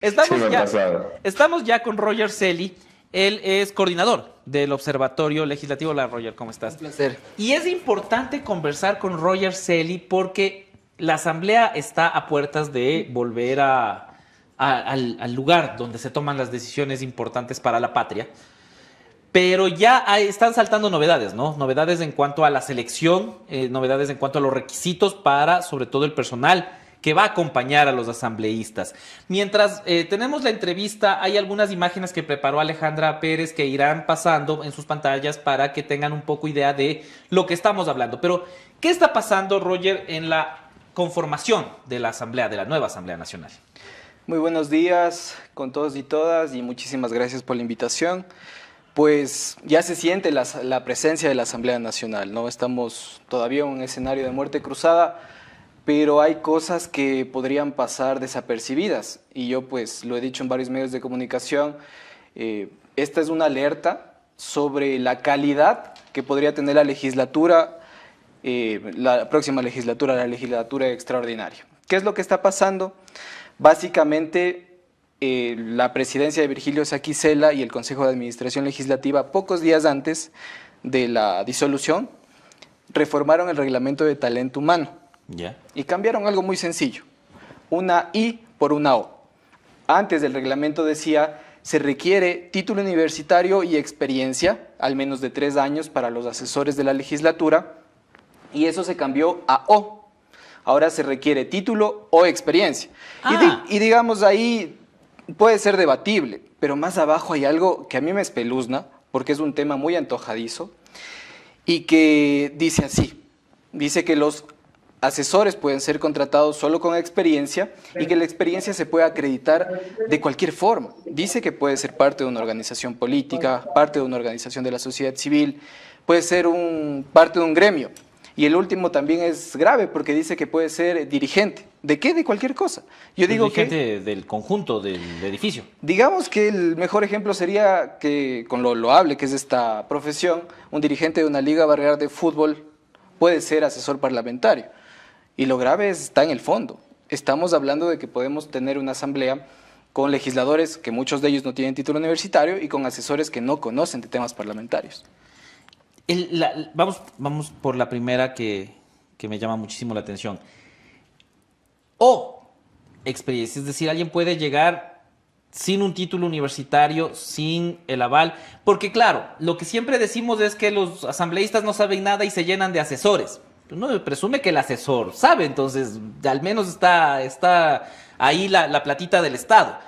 Sí Estamos me ha ya, pasado. estamos ya con Roger Celi. Él es coordinador del Observatorio Legislativo. Hola, Roger, ¿cómo Un estás? placer. Y es importante conversar con Roger Celi porque la Asamblea está a puertas de volver al lugar donde se toman las decisiones importantes para la patria. Pero ya están saltando novedades, ¿no? Novedades en cuanto a la selección, novedades en cuanto a los requisitos para, sobre todo, el personal que va a acompañar a los asambleístas. Mientras tenemos la entrevista, hay algunas imágenes que preparó Alejandra Pérez que irán pasando en sus pantallas para que tengan un poco idea de lo que estamos hablando. Pero, ¿qué está pasando, Roger, en la conformación de la Asamblea, de la nueva Asamblea Nacional? Muy buenos días con todos y todas y muchísimas gracias por la invitación. Pues ya se siente la presencia de la Asamblea Nacional, ¿no? Estamos todavía en un escenario de muerte cruzada, pero hay cosas que podrían pasar desapercibidas. Y yo pues lo he dicho en varios medios de comunicación, esta es una alerta sobre la calidad que podría tener la legislatura, la próxima legislatura, la legislatura extraordinaria. ¿Qué es lo que está pasando? Básicamente, la presidencia de Virgilio Saquicela y el Consejo de Administración Legislativa, pocos días antes de la disolución, reformaron el reglamento de talento humano y cambiaron algo muy sencillo, una I por una O. Antes del reglamento decía, se requiere título universitario y experiencia, al menos de 3 años para los asesores de la legislatura, y eso se cambió a O. Ahora se requiere título o experiencia. Y digamos ahí puede ser debatible, pero más abajo hay algo que a mí me espeluzna, porque es un tema muy antojadizo, y que dice así, dice que los asesores pueden ser contratados solo con experiencia y que la experiencia se puede acreditar de cualquier forma. Dice que puede ser parte de una organización política, parte de una organización de la sociedad civil, puede ser parte de un gremio. Y el último también es grave porque dice que puede ser dirigente. ¿De qué? De cualquier cosa. Yo digo Dirigente del conjunto del edificio. digamos que el mejor ejemplo sería que, con lo loable que es esta profesión, un dirigente de una liga barrial de fútbol puede ser asesor parlamentario. Y lo grave está en el fondo. Estamos hablando de que podemos tener una asamblea con legisladores que muchos de ellos no tienen título universitario y con asesores que no conocen de temas parlamentarios. Vamos por la primera que me llama muchísimo la atención. O experiencia, es decir, alguien puede llegar sin un título universitario, sin el aval, porque claro, lo que siempre decimos es que los asambleístas no saben nada y se llenan de asesores. Uno presume que el asesor sabe, entonces al menos está ahí la platita del Estado.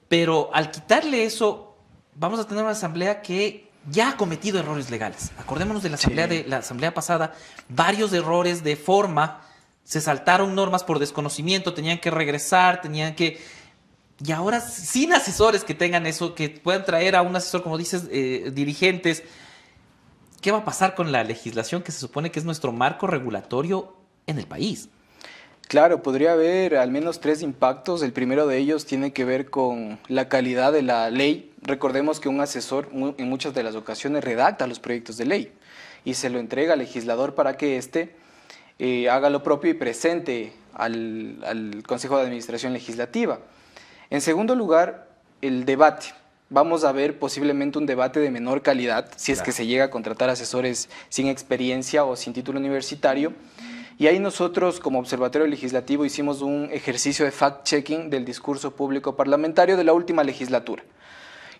Pero al quitarle eso, vamos a tener una asamblea que ya ha cometido errores legales. Acordémonos de la asamblea, Sí. de la asamblea pasada, varios errores de forma, se saltaron normas por desconocimiento, tenían que regresar, tenían que... Y ahora, sin asesores que tengan eso, que puedan traer a un asesor, como dices, dirigentes, ¿qué va a pasar con la legislación que se supone que es nuestro marco regulatorio en el país? Claro, podría haber al menos 3 impactos. El primero de ellos tiene que ver con la calidad de la ley. Recordemos que un asesor en muchas de las ocasiones redacta los proyectos de ley y se lo entrega al legislador para que éste haga lo propio y presente al Consejo de Administración Legislativa. En segundo lugar, el debate. Vamos a ver posiblemente un debate de menor calidad si es que se llega a contratar asesores sin experiencia o sin título universitario. Y ahí nosotros, como Observatorio Legislativo, hicimos un ejercicio de fact-checking del discurso público parlamentario de la última legislatura.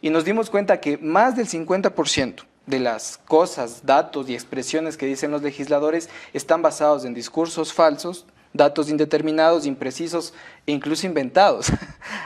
Y nos dimos cuenta que más del 50% de las cosas, datos y expresiones que dicen los legisladores están basados en discursos falsos, datos indeterminados, imprecisos e incluso inventados.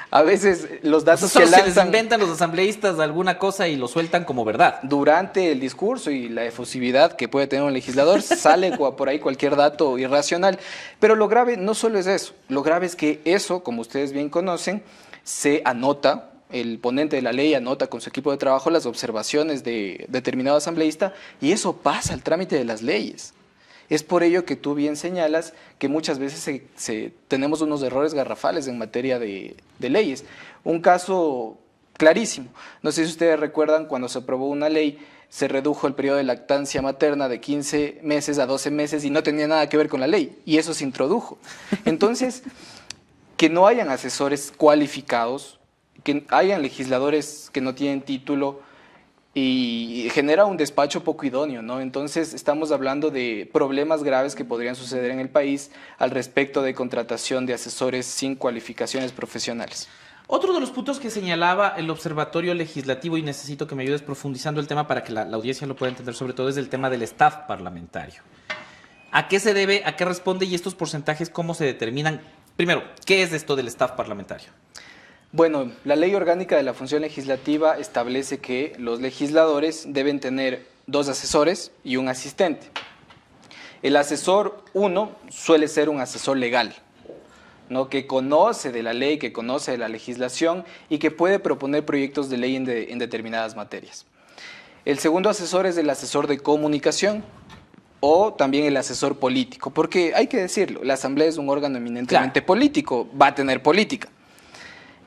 A veces los datos Solo que se les lanzan inventan los asambleístas alguna cosa y lo sueltan como verdad. durante el discurso y la efusividad que puede tener un legislador, sale por ahí cualquier dato irracional. Pero lo grave no solo es eso, lo grave es que eso, como ustedes bien conocen, se anota, el ponente de la ley anota con su equipo de trabajo las observaciones de determinado asambleísta y eso pasa al trámite de las leyes. Es por ello que tú bien señalas que muchas veces tenemos unos errores garrafales en materia de leyes. Un caso clarísimo, no sé si ustedes recuerdan cuando se aprobó una ley, se redujo el periodo de lactancia materna de 15 meses a 12 meses y no tenía nada que ver con la ley, y eso se introdujo. Entonces, que no hayan asesores cualificados, que hayan legisladores que no tienen título y genera un despacho poco idóneo, ¿no? Entonces estamos hablando de problemas graves que podrían suceder en el país al respecto de contratación de asesores sin cualificaciones profesionales. Otro de los puntos que señalaba el Observatorio Legislativo, y necesito que me ayudes profundizando el tema para que la audiencia lo pueda entender sobre todo, es el tema del staff parlamentario. ¿A qué se debe, a qué responde y estos porcentajes cómo se determinan? Primero, ¿qué es esto del staff parlamentario? Bueno, la Ley Orgánica de la Función Legislativa establece que los legisladores deben tener 2 asesores y un asistente. El asesor 1 suele ser un asesor legal, ¿no? Que conoce de la ley, que conoce de la legislación y que puede proponer proyectos de ley en determinadas materias. El segundo asesor es el asesor de comunicación o también el asesor político, porque hay que decirlo, la Asamblea es un órgano eminentemente político, va a tener política.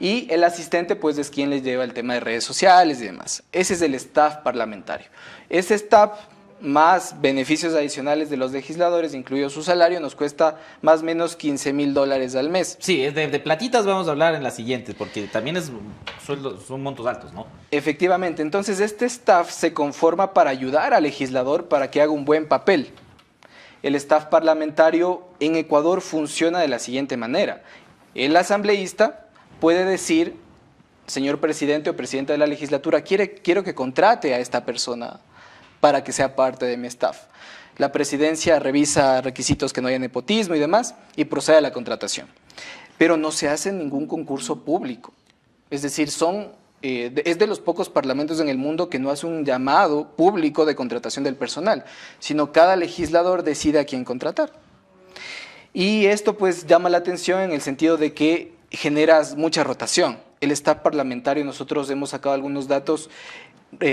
Y el asistente pues es quien les lleva el tema de redes sociales y demás. Ese es el staff parlamentario. Ese staff más beneficios adicionales de los legisladores, incluido su salario, nos cuesta más o menos $15,000 al mes. Sí, es de platitas vamos a hablar en la siguiente, porque también son montos altos, ¿no? Efectivamente, entonces este staff se conforma para ayudar al legislador para que haga un buen papel. El staff parlamentario en Ecuador funciona de la siguiente manera. El asambleísta puede decir, señor presidente o presidenta de la legislatura, quiero que contrate a esta persona para que sea parte de mi staff. La presidencia revisa requisitos que no haya nepotismo y demás y procede a la contratación. Pero no se hace ningún concurso público. Es decir, es de los pocos parlamentos en el mundo que no hace un llamado público de contratación del personal, sino cada legislador decide a quién contratar. Y esto pues llama la atención en el sentido de que generas mucha rotación. El staff parlamentario, nosotros hemos sacado algunos datos,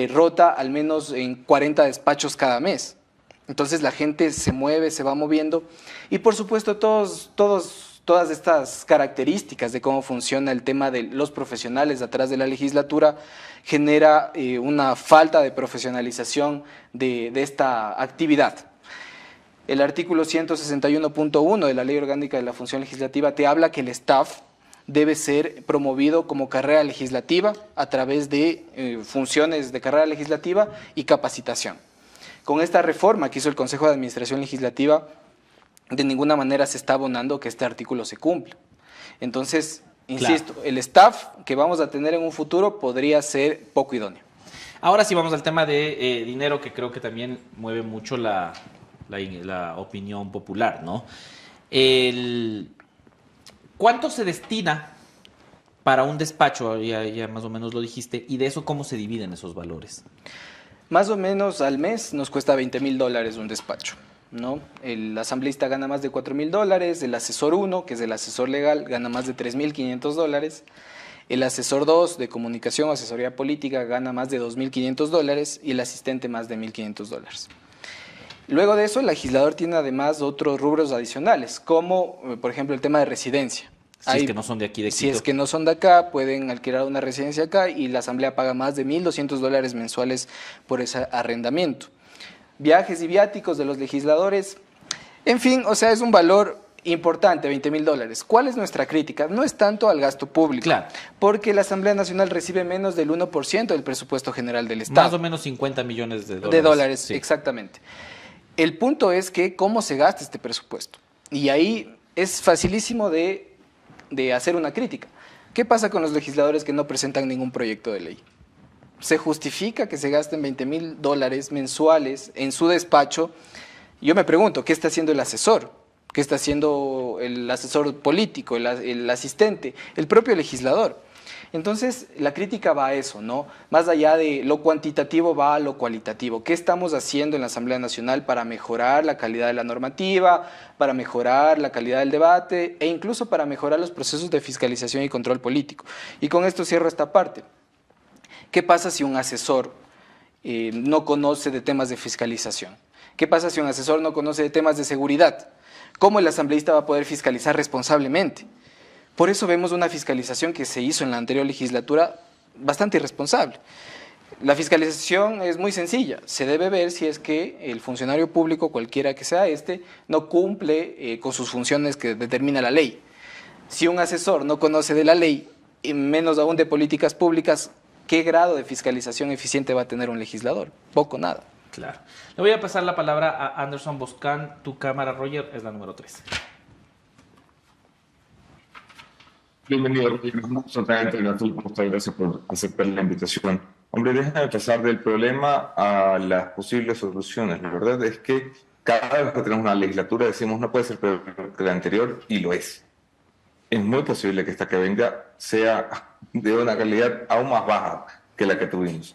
rota al menos en 40 despachos cada mes. Entonces la gente se mueve, se va moviendo y por supuesto todas estas características de cómo funciona el tema de los profesionales atrás de la legislatura genera una falta de profesionalización de esta actividad. El artículo 161.1 de la Ley Orgánica de la Función Legislativa te habla que el staff debe ser promovido como carrera legislativa a través de funciones de carrera legislativa y capacitación. Con esta reforma que hizo el Consejo de Administración Legislativa, de ninguna manera se está abonando que este artículo se cumpla. Entonces, insisto, el staff que vamos a tener en un futuro podría ser poco idóneo. Ahora sí vamos al tema de dinero, que creo que también mueve mucho la opinión popular, ¿no? ¿Cuánto se destina para un despacho? Ya más o menos lo dijiste. ¿Y de eso cómo se dividen esos valores? Más o menos al mes nos cuesta $20,000 un despacho, ¿no? El asambleísta gana más de $4,000, el asesor 1, que es el asesor legal, gana más de $3,500, el asesor 2 de comunicación o asesoría política gana más de $2,500 y el asistente más de $1,500. Luego de eso, el legislador tiene además otros rubros adicionales, como por ejemplo el tema de residencia. Si es que no son de aquí de Quito. Si es que no son de acá, pueden alquilar una residencia acá y la asamblea paga más de $1,200 mensuales por ese arrendamiento. Viajes y viáticos de los legisladores, en fin, o sea, es un valor importante, $20,000. ¿Cuál es nuestra crítica? No es tanto al gasto público, claro, porque la Asamblea Nacional recibe menos del 1% del presupuesto general del Estado. Más o menos $50 millones. De dólares, sí. Exactamente. El punto es que cómo se gasta este presupuesto. Y ahí es facilísimo de hacer una crítica. ¿Qué pasa con los legisladores que no presentan ningún proyecto de ley? ¿Se justifica que se gasten $20,000 mensuales en su despacho? Yo me pregunto, ¿qué está haciendo el asesor? ¿Qué está haciendo el asesor político, el asistente, el propio legislador? Entonces, la crítica va a eso, ¿no? Más allá de lo cuantitativo, va a lo cualitativo. ¿Qué estamos haciendo en la Asamblea Nacional para mejorar la calidad de la normativa, para mejorar la calidad del debate e incluso para mejorar los procesos de fiscalización y control político? Y con esto cierro esta parte. ¿Qué pasa si un asesor no conoce de temas de fiscalización? ¿Qué pasa si un asesor no conoce de temas de seguridad? ¿Cómo el asambleísta va a poder fiscalizar responsablemente? Por eso vemos una fiscalización que se hizo en la anterior legislatura bastante irresponsable. La fiscalización es muy sencilla, se debe ver si es que el funcionario público, cualquiera que sea no cumple con sus funciones que determina la ley. Si un asesor no conoce de la ley, y menos aún de políticas públicas, ¿qué grado de fiscalización eficiente va a tener un legislador? Poco, nada. Claro. Le voy a pasar la palabra a Anderson Boscan. Tu cámara, Roger, es la número 3. Bienvenido, Roger. Totalmente gratuito. Muchas gracias por aceptar la invitación. Hombre, déjame pasar del problema a las posibles soluciones. La verdad es que cada vez que tenemos una legislatura decimos no puede ser peor que la anterior, y lo es. Es muy posible que esta que venga sea de una calidad aún más baja que la que tuvimos.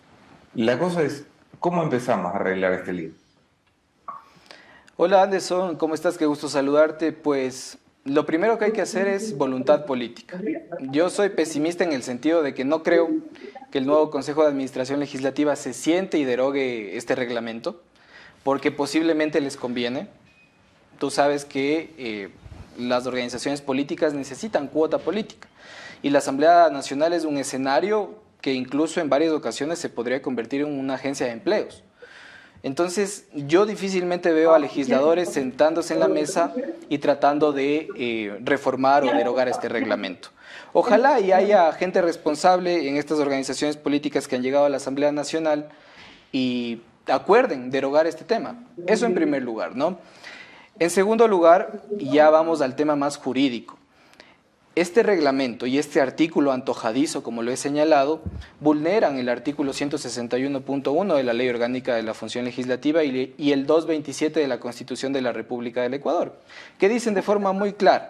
La cosa es, ¿cómo empezamos a arreglar este lío? Hola Anderson, ¿cómo estás? Qué gusto saludarte. Pues lo primero que hay que hacer es voluntad política. Yo soy pesimista en el sentido de que no creo que el nuevo Consejo de Administración Legislativa se siente y derogue este reglamento, porque posiblemente les conviene. Tú sabes que las organizaciones políticas necesitan cuota política y la Asamblea Nacional es un escenario que incluso en varias ocasiones se podría convertir en una agencia de empleos. Entonces, yo difícilmente veo a legisladores sentándose en la mesa y tratando de reformar o derogar este reglamento. Ojalá y haya gente responsable en estas organizaciones políticas que han llegado a la Asamblea Nacional y acuerden derogar este tema. Eso en primer lugar, ¿no? En segundo lugar, ya vamos al tema más jurídico. Este reglamento y este artículo antojadizo, como lo he señalado, vulneran el artículo 161.1 de la Ley Orgánica de la Función Legislativa y el 227 de la Constitución de la República del Ecuador, que dicen de forma muy clara,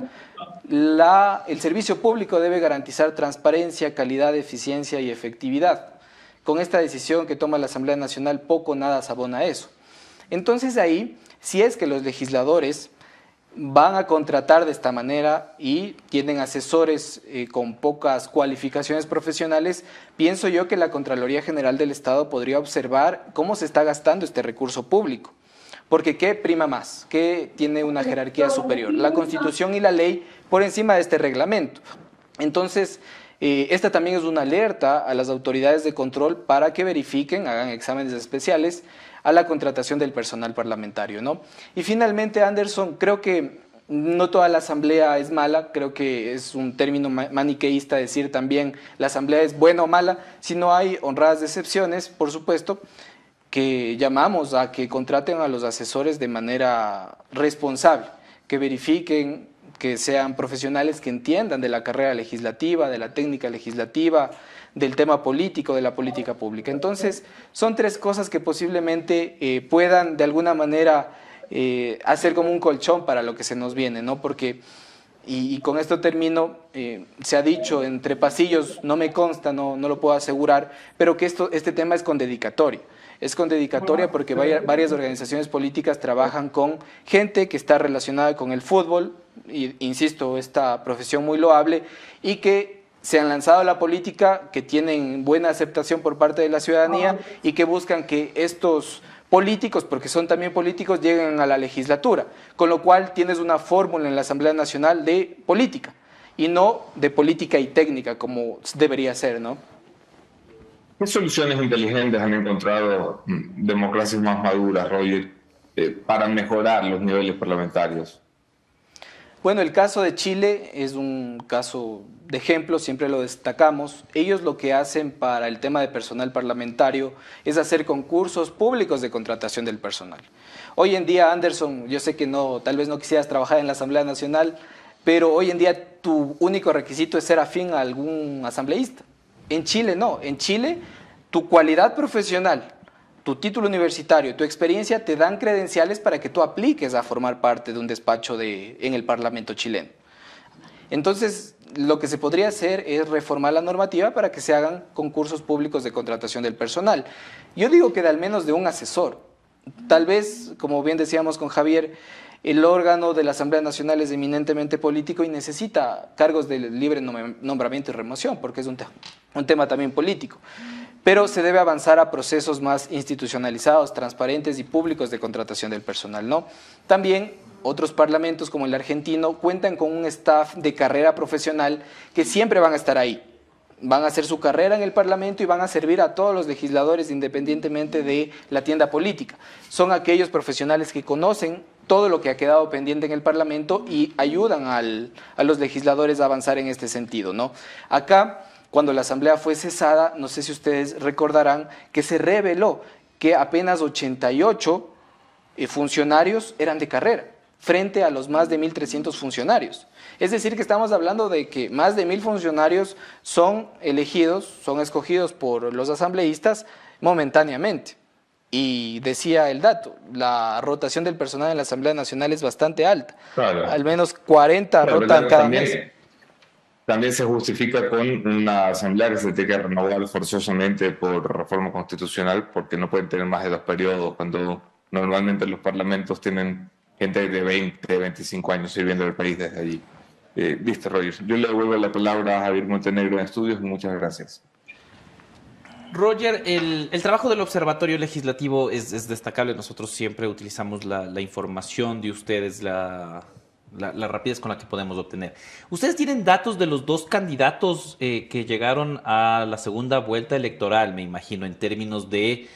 el servicio público debe garantizar transparencia, calidad, eficiencia y efectividad. Con esta decisión que toma la Asamblea Nacional, poco o nada se abona a eso. Entonces ahí, si es que los legisladores van a contratar de esta manera y tienen asesores con pocas cualificaciones profesionales, pienso yo que la Contraloría General del Estado podría observar cómo se está gastando este recurso público. Porque ¿qué prima más? ¿Qué tiene una jerarquía superior? La Constitución y la ley por encima de este reglamento. Entonces, esta también es una alerta a las autoridades de control para que verifiquen, hagan exámenes especiales a la contratación del personal parlamentario, ¿no? Y finalmente, Anderson, creo que no toda la asamblea es mala, creo que es un término maniqueísta decir también la asamblea es buena o mala, sino hay honradas excepciones, por supuesto, que llamamos a que contraten a los asesores de manera responsable, que verifiquen, que sean profesionales que entiendan de la carrera legislativa, de la técnica legislativa, del tema político, de la política pública. Entonces, son tres cosas que posiblemente puedan de alguna manera hacer como un colchón para lo que se nos viene, ¿no? Porque, y con esto termino, se ha dicho entre pasillos, no me consta, no lo puedo asegurar, pero que este tema es con dedicatoria. Es con dedicatoria porque varias organizaciones políticas trabajan con gente que está relacionada con el fútbol, y, insisto, esta profesión muy loable, y que se han lanzado a la política, que tienen buena aceptación por parte de la ciudadanía y que buscan que estos políticos, porque son también políticos, lleguen a la legislatura, con lo cual tienes una fórmula en la Asamblea Nacional de política y no de política y técnica como debería ser, ¿no? ¿Qué soluciones inteligentes han encontrado democracias más maduras, Roger, para mejorar los niveles parlamentarios? Bueno, el caso de Chile es un caso de ejemplo, siempre lo destacamos. Ellos lo que hacen para el tema de personal parlamentario es hacer concursos públicos de contratación del personal. Hoy en día, Anderson, yo sé que tal vez no quisieras trabajar en la Asamblea Nacional, pero hoy en día tu único requisito es ser afín a algún asambleísta. En Chile no, en Chile tu cualidad profesional, tu título universitario, tu experiencia te dan credenciales para que tú apliques a formar parte de un despacho en el Parlamento chileno. Entonces, lo que se podría hacer es reformar la normativa para que se hagan concursos públicos de contratación del personal. Yo digo que de al menos de un asesor. Tal vez, como bien decíamos con Javier, el órgano de la Asamblea Nacional es eminentemente político y necesita cargos de libre nombramiento y remoción, porque es un tema también político. Pero se debe avanzar a procesos más institucionalizados, transparentes y públicos de contratación del personal, ¿no? También otros parlamentos como el argentino cuentan con un staff de carrera profesional que siempre van a estar ahí. Van a hacer su carrera en el Parlamento y van a servir a todos los legisladores independientemente de la tienda política. Son aquellos profesionales que conocen todo lo que ha quedado pendiente en el Parlamento y ayudan a los legisladores a avanzar en este sentido, ¿no? Acá, cuando la Asamblea fue cesada, no sé si ustedes recordarán que se reveló que apenas 88 funcionarios eran de carrera, frente a los más de 1.300 funcionarios. Es decir, que estamos hablando de que más de 1.000 funcionarios son escogidos por los asambleístas momentáneamente. Y decía el dato, la rotación del personal en la Asamblea Nacional es bastante alta. Claro. Al menos 40 Claro, rotan cada mes. También se justifica con una asamblea que se tiene que renovar forzosamente por reforma constitucional porque no pueden tener más de 2 periodos, cuando normalmente los parlamentos tienen gente de 20, 25 años sirviendo al país desde allí. Viste, Roger. Yo le devuelvo la palabra a Javier Montenegro en estudios. Muchas gracias. Roger, el trabajo del Observatorio Legislativo es destacable. Nosotros siempre utilizamos la información de ustedes, la rapidez con la que podemos obtener. ¿Ustedes tienen datos de los dos candidatos que llegaron a la segunda vuelta electoral, me imagino, en términos de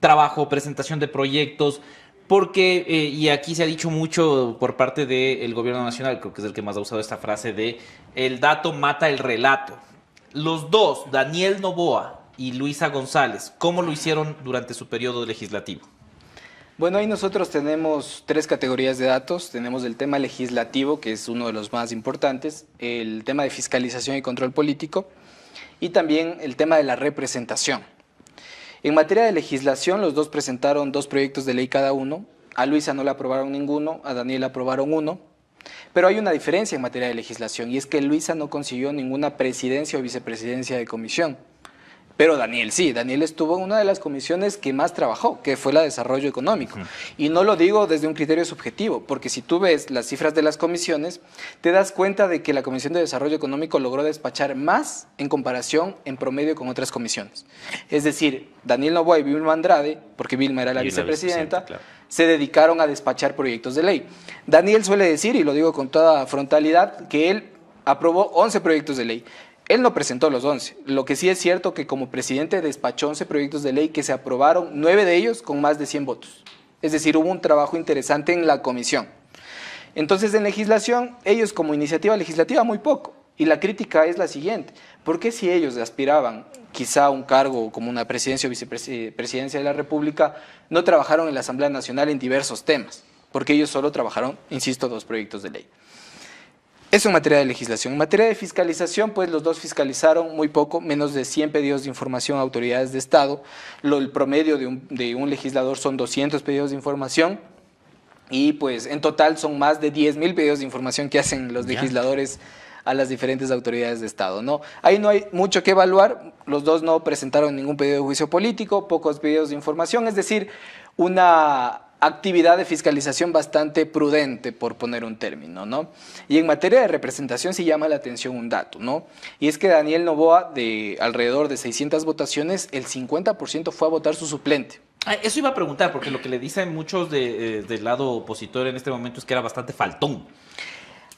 trabajo, presentación de proyectos? Porque, y aquí se ha dicho mucho por parte del gobierno nacional, creo que es el que más ha usado esta frase de el dato mata el relato. Los dos, Daniel Noboa y Luisa González, ¿cómo lo hicieron durante su periodo legislativo? Bueno, ahí nosotros tenemos 3 categorías de datos. Tenemos el tema legislativo, que es uno de los más importantes, el tema de fiscalización y control político, y también el tema de la representación. En materia de legislación, los dos presentaron 2 proyectos de ley cada uno. A Luisa no le aprobaron ninguno, a Daniel aprobaron uno. Pero hay una diferencia en materia de legislación, y es que Luisa no consiguió ninguna presidencia o vicepresidencia de comisión. Pero Daniel sí, Daniel estuvo en una de las comisiones que más trabajó, que fue la de desarrollo económico. Y no lo digo desde un criterio subjetivo, porque si tú ves las cifras de las comisiones, te das cuenta de que la Comisión de Desarrollo Económico logró despachar más en comparación en promedio con otras comisiones. Es decir, Daniel Noboa y Vilma Andrade, porque Vilma era la vicepresidenta, claro, se dedicaron a despachar proyectos de ley. Daniel suele decir, y lo digo con toda frontalidad, que él aprobó 11 proyectos de ley. Él no presentó los 11. Lo que sí es cierto que como presidente despachó 11 proyectos de ley que se aprobaron, 9 de ellos con más de 100 votos. Es decir, hubo un trabajo interesante en la comisión. Entonces, en legislación, ellos como iniciativa legislativa muy poco. Y la crítica es la siguiente: ¿por qué si ellos aspiraban quizá a un cargo como una presidencia o vicepresidencia de la República, no trabajaron en la Asamblea Nacional en diversos temas? Porque ellos solo trabajaron, insisto, 2 proyectos de ley. Eso en materia de legislación. En materia de fiscalización, pues los dos fiscalizaron muy poco, menos de 100 pedidos de información a autoridades de Estado. El promedio de un legislador son 200 pedidos de información y pues en total son más de 10.000 pedidos de información que hacen los legisladores a las diferentes autoridades de Estado, ¿no? Ahí no hay mucho que evaluar. Los dos no presentaron ningún pedido de juicio político, pocos pedidos de información, es decir, una actividad de fiscalización bastante prudente, por poner un término, ¿no? Y en materia de representación sí llama la atención un dato, ¿no? Y es que Daniel Noboa, de alrededor de 600 votaciones, el 50% fue a votar su suplente. Eso iba a preguntar, porque lo que le dicen muchos del lado opositor en este momento es que era bastante faltón.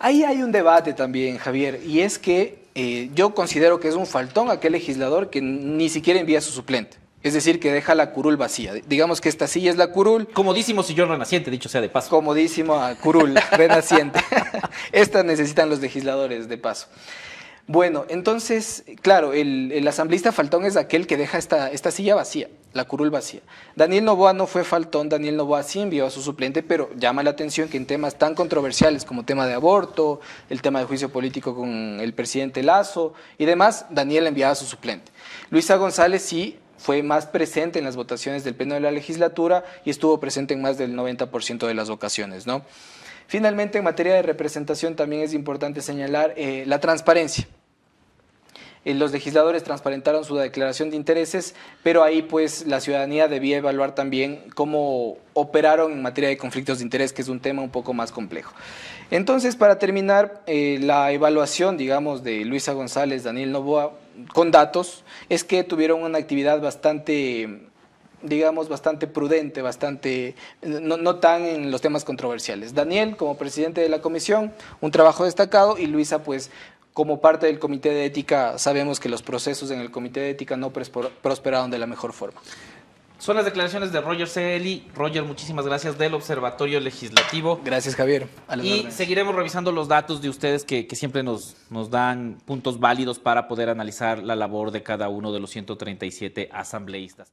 Ahí hay un debate también, Javier, y es que yo considero que es un faltón aquel legislador que ni siquiera envía a su suplente. Es decir, que deja la curul vacía. Digamos que esta silla es la curul. Comodísimo sillón renaciente, dicho sea de paso. Comodísimo curul renaciente. Esta necesitan los legisladores, de paso. Bueno, entonces, claro, el asambleísta faltón es aquel que deja esta silla vacía, la curul vacía. Daniel Noboa no fue faltón, Daniel Noboa sí envió a su suplente, pero llama la atención que en temas tan controversiales como tema de aborto, el tema de juicio político con el presidente Lazo y demás, Daniel enviaba a su suplente. Luisa González sí fue más presente en las votaciones del Pleno de la Legislatura y estuvo presente en más del 90% de las ocasiones, ¿no? Finalmente, en materia de representación también es importante señalar la transparencia. Los legisladores transparentaron su declaración de intereses, pero ahí pues la ciudadanía debía evaluar también cómo operaron en materia de conflictos de interés, que es un tema un poco más complejo. Entonces, para terminar, la evaluación, digamos, de Luisa González, Daniel Noboa, con datos, es que tuvieron una actividad bastante, digamos, bastante prudente, no tan en los temas controversiales. Daniel, como presidente de la comisión, un trabajo destacado, y Luisa, pues, como parte del Comité de Ética, sabemos que los procesos en el Comité de Ética no prosperaron de la mejor forma. Son las declaraciones de Roger Celi. Roger, muchísimas gracias, del Observatorio Legislativo. Gracias, Javier. A las Y órdenes. seguiremos revisando los datos de ustedes que siempre nos dan puntos válidos para poder analizar la labor de cada uno de los 137 asambleístas.